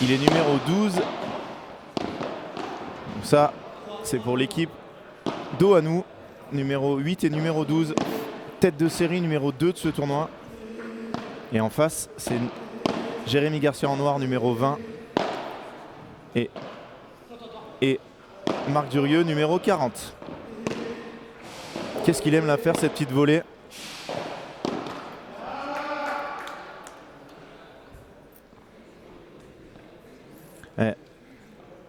Il est numéro 12. Donc ça, c'est pour l'équipe dos à nous. Numéro 8 et numéro 12. Tête de série numéro 2 de ce tournoi. Et en face, c'est Jérémy Garcia en noir, numéro 20. Et Marc Durieux, numéro 40. Qu'est-ce qu'il aime la faire, cette petite volée.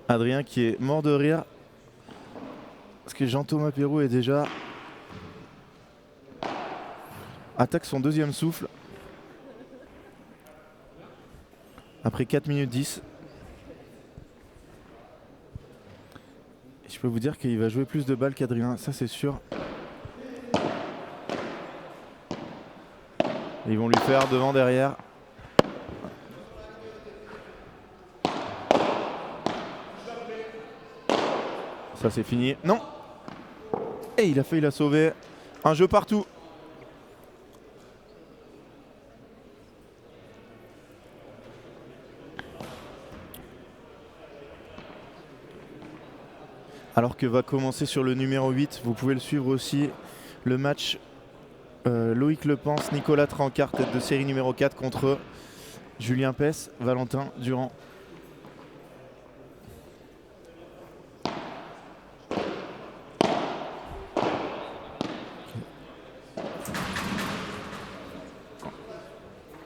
Adrien qui est mort de rire parce que Jean-Thomas Perrou est déjà attaque son deuxième souffle après 4 minutes 10. Et je peux vous dire qu'il va jouer plus de balles qu'Adrien, ça c'est sûr. Et ils vont lui faire devant, derrière. Ça c'est fini. Non. Et il a failli la sauver. Un jeu partout. Alors que va commencer sur le numéro 8, vous pouvez le suivre aussi, le match Loïc Lepens, Nicolas Trancard, tête de série numéro 4 contre Julien Pess, Valentin Durand.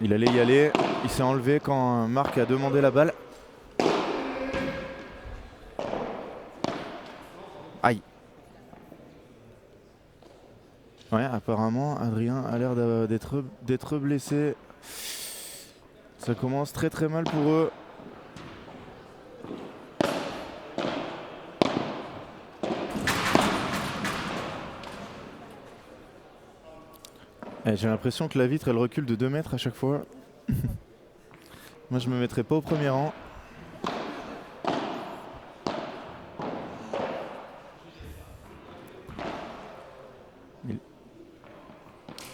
Il allait y aller, il s'est enlevé quand Marc a demandé la balle. Aïe. Ouais, apparemment Adrien a l'air d'être blessé. Ça commence très très mal pour eux. J'ai l'impression que la vitre elle recule de 2 mètres à chaque fois. Moi je me mettrais pas au premier rang.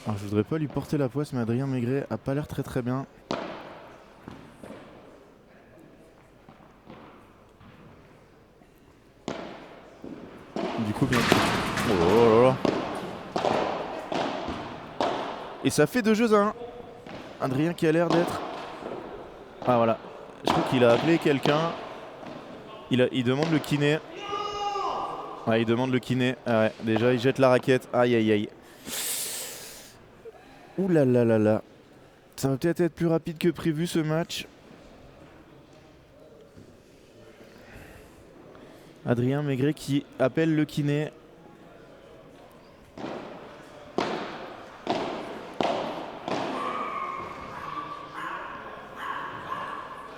Alors, je voudrais pas lui porter la poisse, mais Adrien Maigret a pas l'air très très bien. Du coup bien. Oh là là. Et ça fait 2 jeux à 1. Adrien qui a l'air d'être... Ah voilà. Je crois qu'il a appelé quelqu'un. Il demande le kiné. Ouais, il demande le kiné. Ah ouais, déjà il jette la raquette. Aïe aïe aïe. Ouh là là là là. Ça va peut-être être plus rapide que prévu ce match. Adrien Maigret qui appelle le kiné.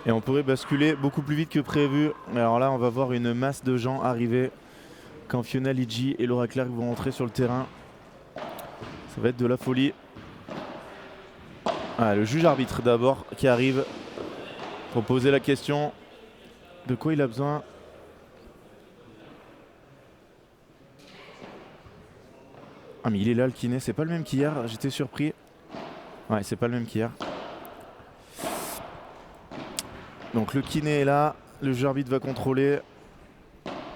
Et on pourrait basculer beaucoup plus vite que prévu. Alors là, on va voir une masse de gens arriver quand Fiona Lidji et Laura Clark vont entrer sur le terrain. Ça va être de la folie. Ah, le juge arbitre d'abord qui arrive pour poser la question de quoi il a besoin. Ah mais il est là le kiné, c'est pas le même qu'hier, j'étais surpris. Ouais, c'est pas le même qu'hier. Donc le kiné est là, le juge arbitre va contrôler.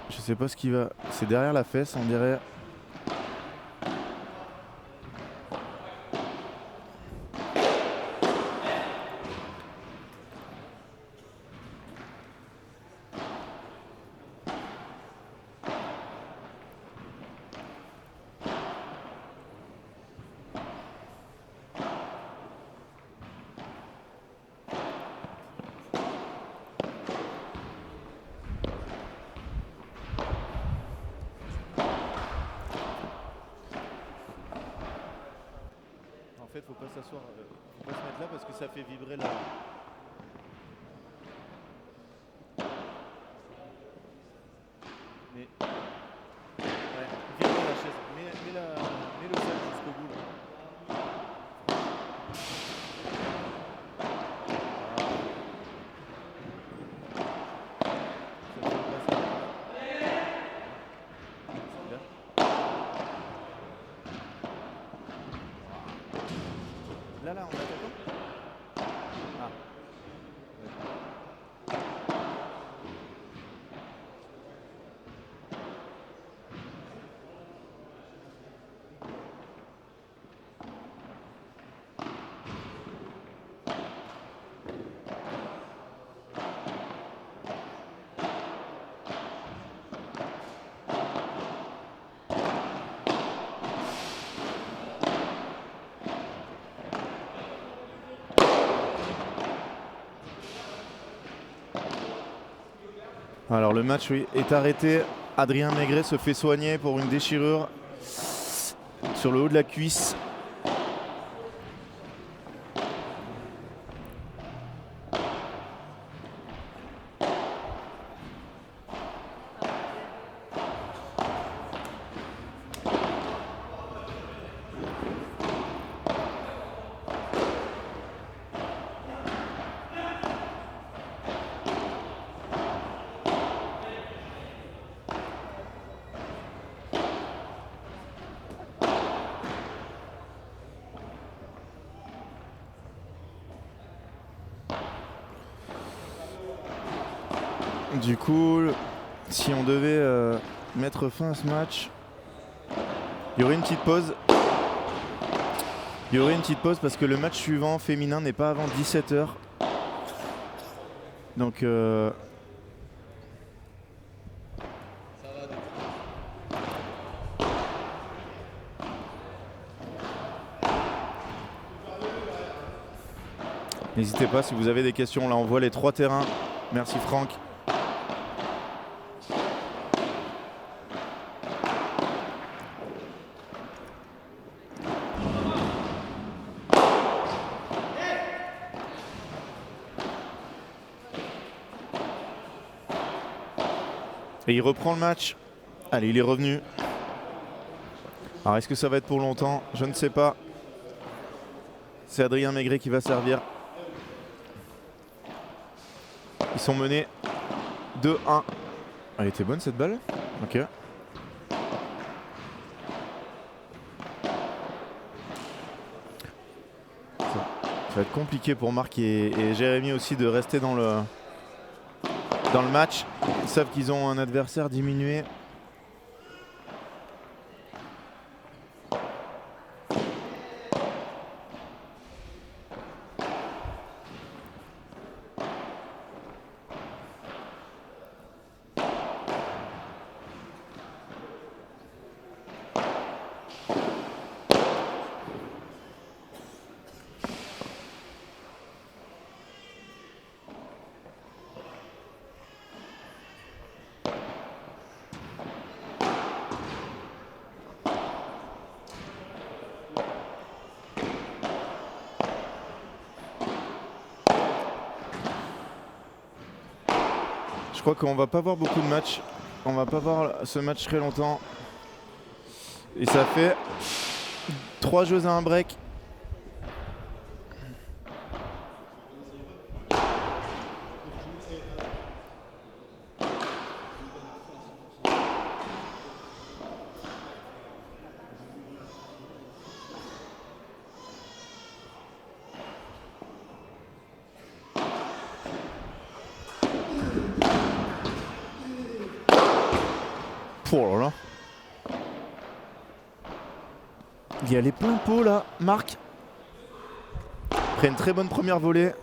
Je sais pas ce qu'il va... C'est derrière la fesse on dirait. En fait, faut pas s'asseoir, faut pas se mettre là parce que ça fait vibrer la... Mais... Ouais, vibre la chaise, mets le sac jusqu'au bout là. Ça fait passer. C'est bien. Là, on attend. Ah. Ouais. Alors le match est arrêté. Adrien Maigret se fait soigner pour une déchirure sur le haut de la cuisse. Du coup, si on devait mettre fin à ce match, il y aurait une petite pause. Il y aurait une petite pause parce que le match suivant féminin n'est pas avant 17 h. Donc n'hésitez pas si vous avez des questions. Là on voit les 3 terrains. Merci Franck. Et il reprend le match. Allez, il est revenu. Alors est-ce que ça va être pour longtemps? Je ne sais pas. C'est Adrien Maigret qui va servir. Ils sont menés 2-1. Elle était bonne cette balle. Ok. Ça va être compliqué pour Marc et Jérémy aussi de rester dans le match. Ils savent qu'ils ont un adversaire diminué. Je crois qu'on va pas voir beaucoup de matchs. On va pas voir ce match très longtemps. Et ça fait 3 jeux à un break. Oh là là. Il y a les pleins pots là, Marc. Après une très bonne première volée.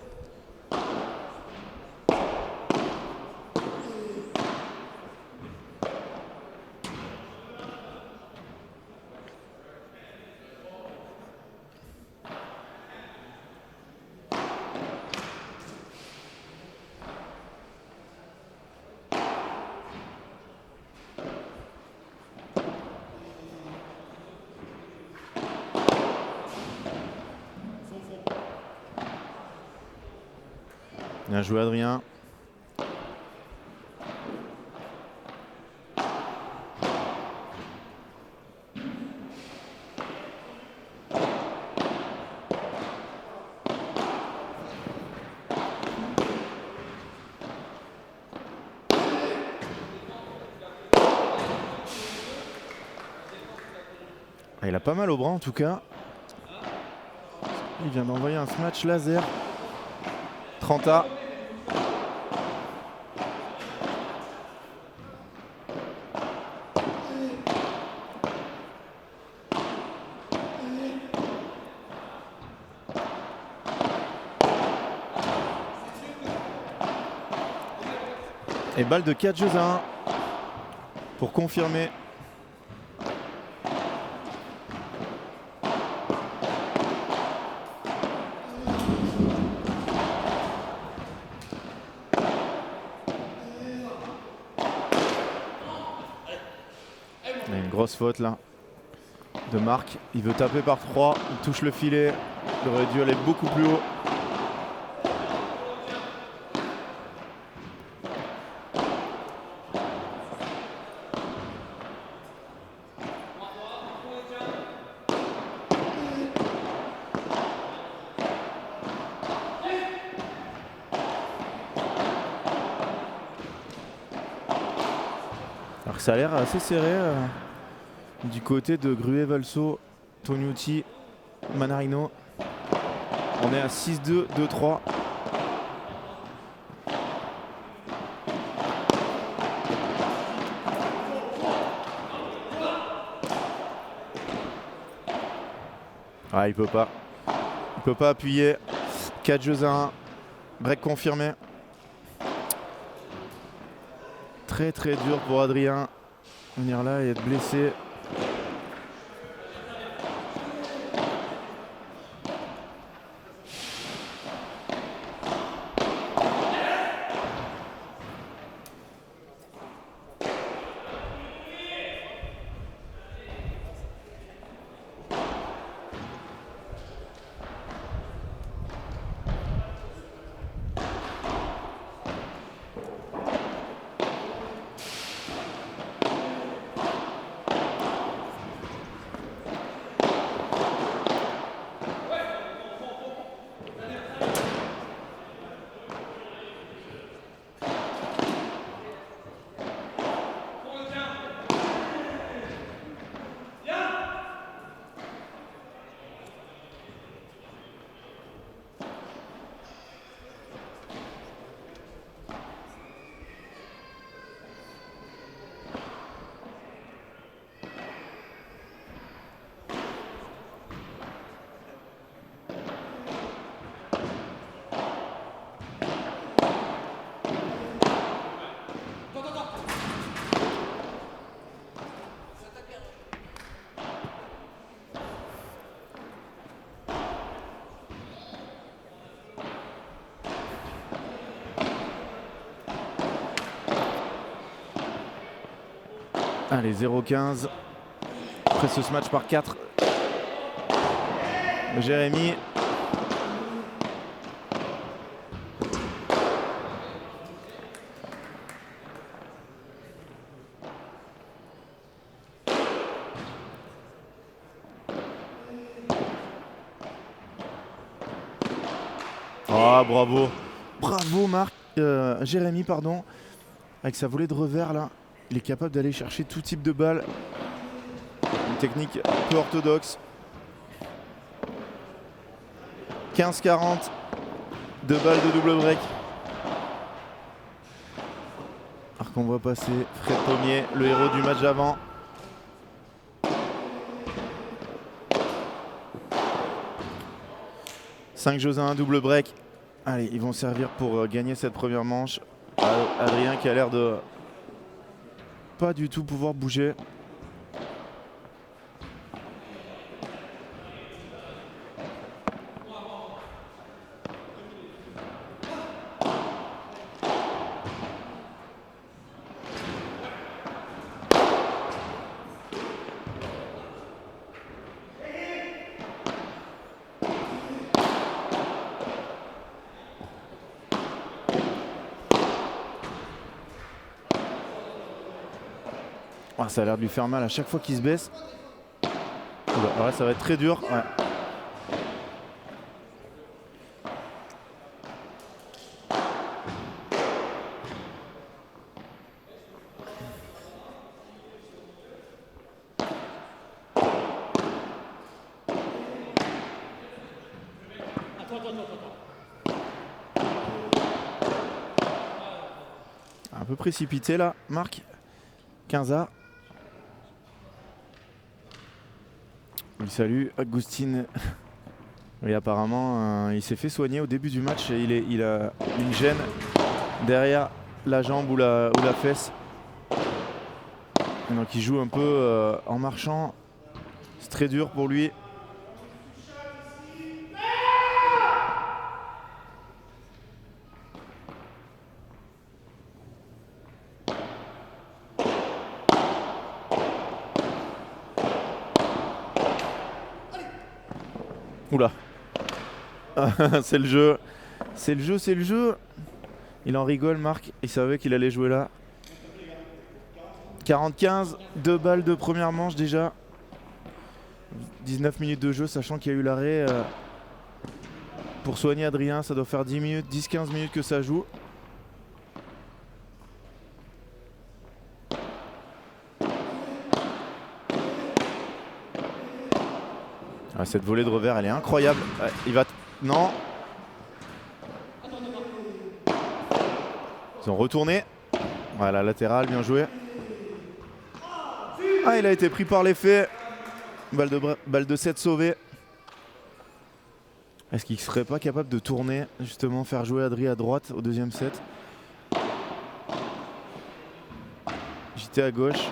Bien joué Adrien. Il a pas mal au bras en tout cas. Il vient d'envoyer un smash laser. 30A. Et balle de 4 jeux à 1 pour confirmer. Il y a une grosse faute là de Marc. Il veut taper par 3. Il touche le filet. Il aurait dû aller beaucoup plus haut. Alors que ça a l'air assez serré du côté de Gruet, Valso, Tognuti, Manarino. On est à 6-2, 2-3. Ah, il peut pas. Il peut pas appuyer. 4 jeux à 1. Break confirmé. Très très dur pour Adrien. Venir là et être blessé. Allez, 0-15. Après ce match par 4. Jérémy. Ah, bravo. Bravo Marc. Jérémy, pardon. Avec sa volée de revers là. Il est capable d'aller chercher tout type de balle. Une technique peu orthodoxe. 15-40. 2 balles de double break. Alors qu'on voit passer Fred Pommier, le héros du match d'avant. Cinq jeux à 1, double break. Allez, ils vont servir pour gagner cette première manche. Adrien qui a l'air de pas du tout pouvoir bouger. Ah, ça a l'air de lui faire mal à chaque fois qu'il se baisse. Oula, alors là, ça va être très dur. Ouais. Un peu précipité là, Marc. 15A. Oui, salut, Agustin. Oui, apparemment, il s'est fait soigner au début du match et il a une gêne derrière la jambe ou la fesse. Donc il joue un peu en marchant. C'est très dur pour lui. Oula. C'est le jeu. C'est le jeu, c'est le jeu. Il en rigole, Marc. Il savait qu'il allait jouer là. 40-15, 2 balles de première manche déjà. 19 minutes de jeu, sachant qu'il y a eu l'arrêt. Pour soigner Adrien, ça doit faire 10 minutes, 10-15 minutes que ça joue. Ah, cette volée de revers, elle est incroyable. Il va... Non. Ils ont retourné. Voilà, latéral, bien joué. Ah, il a été pris par l'effet. Balle de 7 sauvée. Est-ce qu'il serait pas capable de tourner, justement, faire jouer Adri à droite au deuxième set? JT à gauche.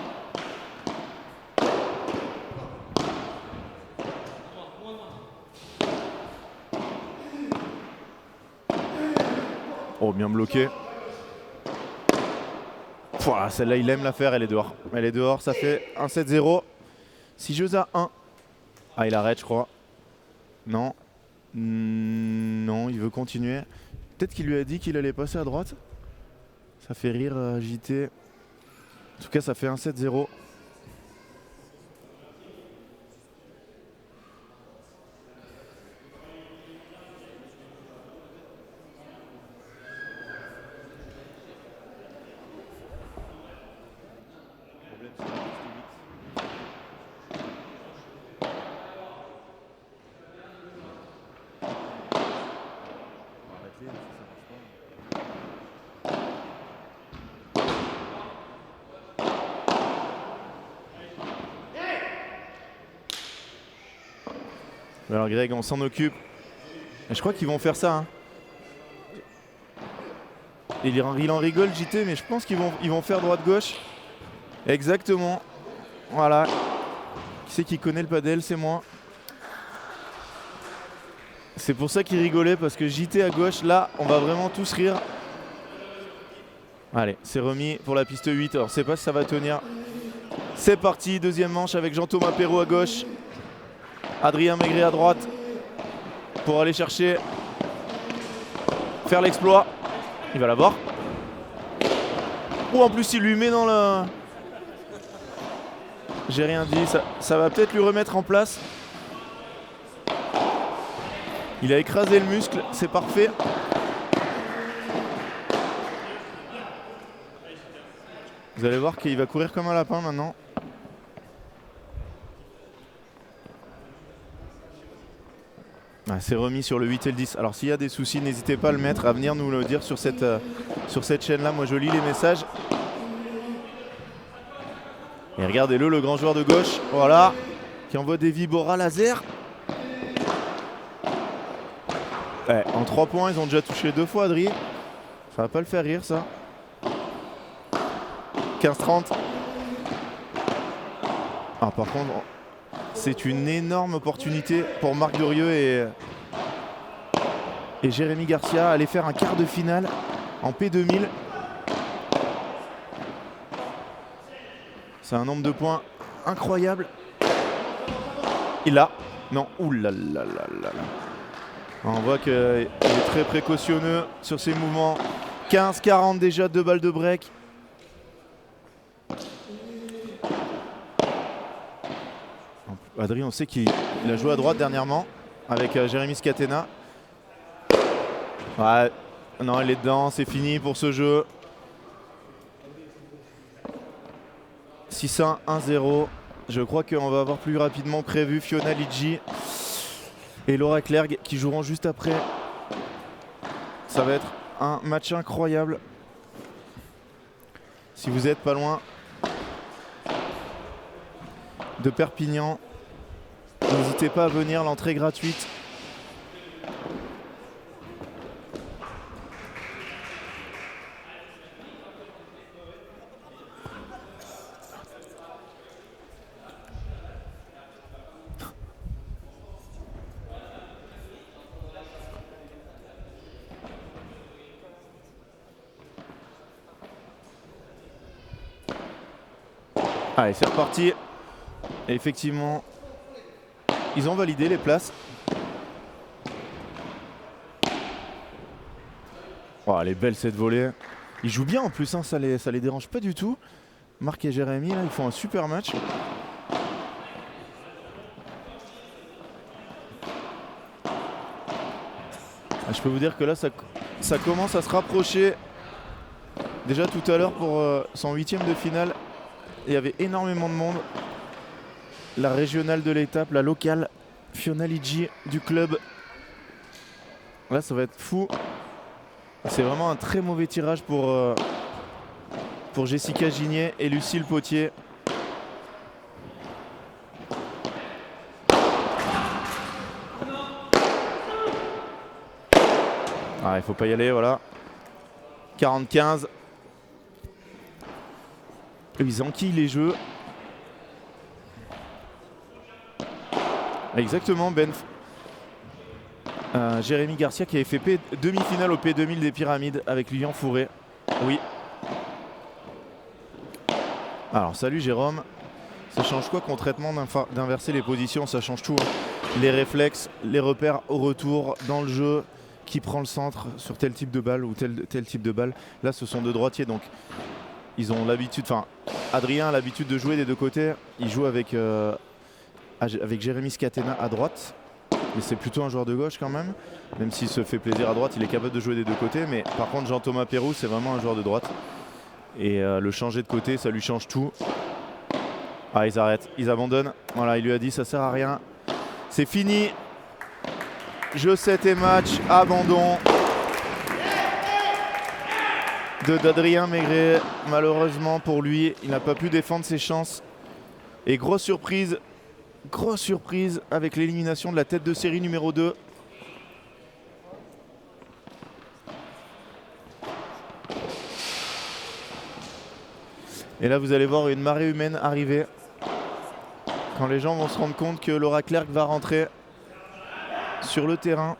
Oh, bien bloqué. Voilà, celle-là, il aime la faire, elle est dehors. Elle est dehors, ça fait 1-7-0. 6 jeux à 1. Ah, il arrête, je crois. Non. Non, il veut continuer. Peut-être qu'il lui a dit qu'il allait passer à droite. Ça fait rire JT. En tout cas, ça fait 1-7-0. Alors Greg, on s'en occupe. Et je crois qu'ils vont faire ça. Hein. Il en rigole JT, mais je pense qu'ils vont faire droite-gauche. Exactement. Voilà. Qui c'est qui connaît le padel? C'est moi. C'est pour ça qu'il rigolait, parce que JT à gauche, là, on va vraiment tous rire. Allez, c'est remis pour la piste 8. Alors, je sais pas si ça va tenir. C'est parti, deuxième manche avec Jean-Thomas Perrault à gauche. Adrien Maigret à droite. Pour aller chercher. Faire l'exploit. Il va l'avoir. Ou en plus, il lui met dans le... J'ai rien dit, ça va peut-être lui remettre en place. Il a écrasé le muscle, c'est parfait. Vous allez voir qu'il va courir comme un lapin maintenant. Ah, c'est remis sur le 8 et le 10. Alors s'il y a des soucis, n'hésitez pas à le mettre, à venir nous le dire sur cette chaîne-là. Moi je lis les messages. Et regardez-le, le grand joueur de gauche, voilà, qui envoie des Vibora laser. Ouais, en 3 points, ils ont déjà touché 2 fois Adri. Ça va pas le faire rire, ça. 15-30. Ah, par contre, c'est une énorme opportunité pour Marc Durieux et Jérémy Garcia. Aller faire un quart de finale en P2000. C'est un nombre de points incroyable. Il l'a. Non, oulalalala. On voit qu'il est très précautionneux sur ses mouvements. 15-40 déjà, 2 balles de break. Adri, on sait qu'il a joué à droite dernièrement avec Jérémy Scatena. Ouais, non, il est dedans, c'est fini pour ce jeu. 6-1, 1-0. Je crois qu'on va avoir plus rapidement prévu Fiona Lidji et Laura Clerc qui joueront juste après. Ça va être un match incroyable. Si vous n'êtes pas loin de Perpignan, n'hésitez pas à venir, l'entrée gratuite. Allez, c'est reparti. Et effectivement, ils ont validé les places. Oh, elle est belle cette volée. Ils jouent bien en plus, hein, ça les dérange pas du tout. Marc et Jérémy, là, ils font un super match. Je peux vous dire que là, ça commence à se rapprocher. Déjà tout à l'heure pour son 8e de finale, il y avait énormément de monde. La régionale de l'étape, la locale, Fiona Liggi du club. Là, ça va être fou. C'est vraiment un très mauvais tirage pour Jessica Gignet et Lucille Potier. Ah, il faut pas y aller, voilà. 40-15. Ils enquillent les jeux. Exactement, Ben. Jérémy Garcia qui avait fait demi-finale au P2000 des Pyramides avec Lilian Fourré. Oui. Alors, salut Jérôme. Ça change quoi concrètement d'inverser les positions? Ça change tout. Les réflexes, les repères au retour, dans le jeu, qui prend le centre sur tel type de balle ou tel type de balle. Là, ce sont deux droitiers, donc ils ont l'habitude. Enfin, Adrien a l'habitude de jouer des deux côtés. Il joue avec Jérémy Scatena à droite. Mais c'est plutôt un joueur de gauche quand même. Même s'il se fait plaisir à droite, il est capable de jouer des deux côtés. Mais par contre, Jean-Thomas Perrou, c'est vraiment un joueur de droite. Et le changer de côté, ça lui change tout. Ah, ils arrêtent, ils abandonnent. Voilà, il lui a dit ça sert à rien. C'est fini. Jeu 7 et match, abandon d'Adrien Maigret. Malheureusement pour lui, il n'a pas pu défendre ses chances. Et grosse surprise avec l'élimination de la tête de série numéro 2. Et là, vous allez voir une marée humaine arriver. Quand les gens vont se rendre compte que Laura Clerc va rentrer sur le terrain.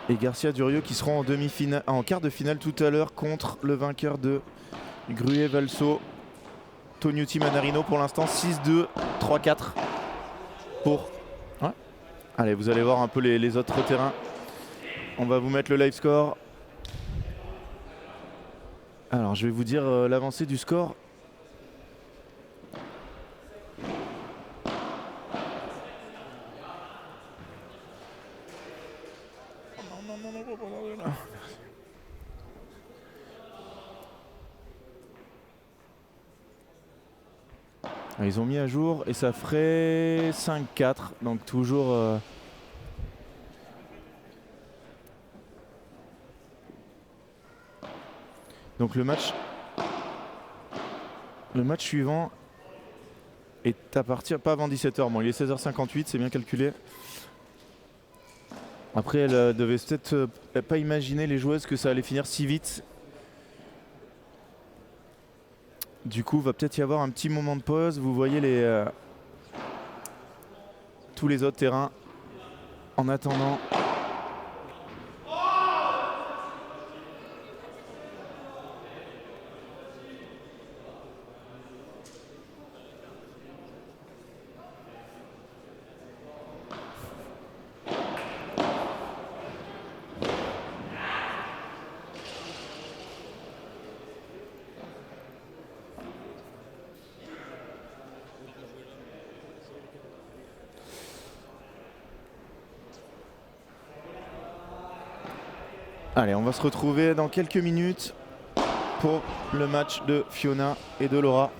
Et Garcia Durieux qui seront en quart de finale tout à l'heure contre le vainqueur de Gruet-Valso. Tognuti Manarino pour l'instant 6-2, 3-4 pour... Ouais. Allez, vous allez voir un peu les autres terrains. On va vous mettre le live score. Alors, je vais vous dire l'avancée du score. Ils ont mis à jour et ça ferait 5-4, donc toujours... Donc le match suivant est à partir, pas avant 17h, bon il est 16h58, c'est bien calculé. Après elle devait peut-être pas imaginer les joueuses que ça allait finir si vite. Du coup, va peut-être y avoir un petit moment de pause. Vous voyez tous les autres terrains en attendant. Allez, on va se retrouver dans quelques minutes pour le match de Fiona et de Laura.